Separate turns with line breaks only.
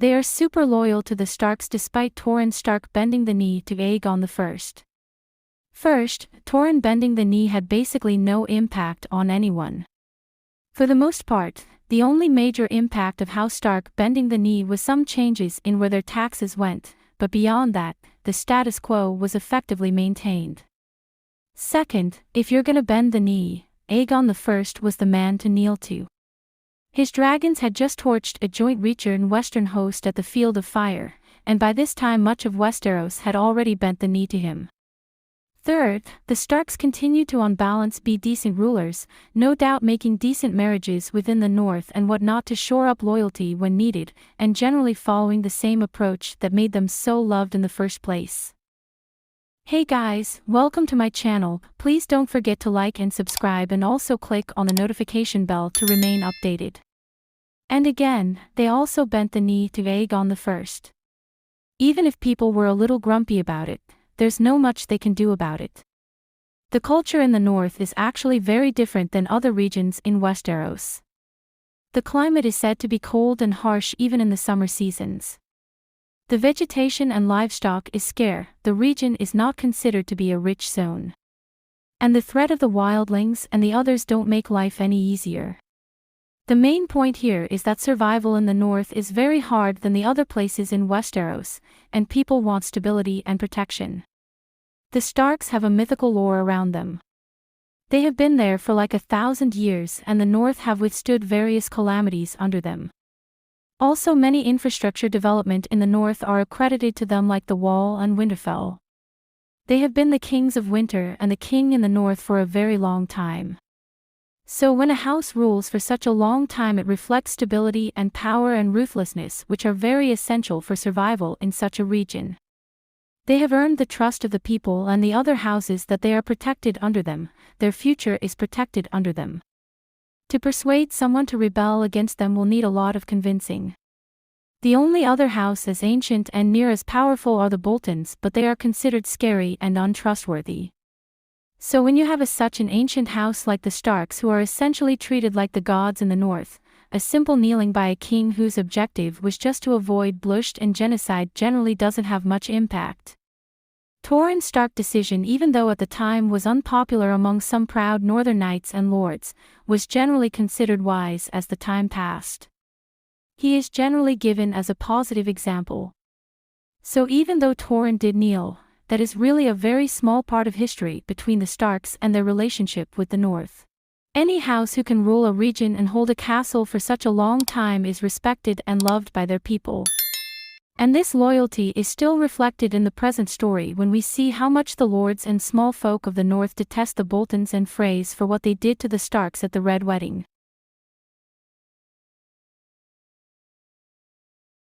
They are super loyal to the Starks despite Torrhen Stark bending the knee to Aegon I. First, Torrhen bending the knee had basically no impact on anyone. For the most part, the only major impact of House Stark bending the knee was some changes in where their taxes went, but beyond that, the status quo was effectively maintained. Second, if you're gonna bend the knee, Aegon I was the man to kneel to. His dragons had just torched a joint reacher in Western Host at the Field of Fire, and by this time much of Westeros had already bent the knee to him. Third, the Starks continued to on balance be decent rulers, no doubt making decent marriages within the North and whatnot to shore up loyalty when needed, and generally following the same approach that made them so loved in the first place. Hey guys, welcome to my channel. Please don't forget to like and subscribe and also click on the notification bell to remain updated. And again, they also bent the knee to Aegon I. Even if people were a little grumpy about it, there's no much they can do about it. The culture in the north is actually very different than other regions in Westeros. The climate is said to be cold and harsh even in the summer seasons. The vegetation and livestock is scarce, the region is not considered to be a rich zone. And the threat of the wildlings and the others don't make life any easier. The main point here is that survival in the north is very hard than the other places in Westeros, and people want stability and protection. The Starks have a mythical lore around them. They have been there for like 1,000 years and the north have withstood various calamities under them. Also many infrastructure development in the north are accredited to them like the Wall and Winterfell. They have been the kings of winter and the king in the north for a very long time. So when a house rules for such a long time it reflects stability and power and ruthlessness which are very essential for survival in such a region. They have earned the trust of the people and the other houses that they are protected under them, their future is protected under them. To persuade someone to rebel against them will need a lot of convincing. The only other house as ancient and near as powerful are the Boltons, but they are considered scary and untrustworthy. So when you have such an ancient house like the Starks who are essentially treated like the gods in the north, a simple kneeling by a king whose objective was just to avoid bloodshed and genocide generally doesn't have much impact. Torrhen Stark's decision, even though at the time was unpopular among some proud northern knights and lords, was generally considered wise as the time passed. He is generally given as a positive example. So even though Torrhen did kneel, that is really a very small part of history between the Starks and their relationship with the North. Any house who can rule a region and hold a castle for such a long time is respected and loved by their people. And this loyalty is still reflected in the present story when we see how much the lords and small folk of the north detest the Boltons and Freys for what they did to the Starks at the Red Wedding.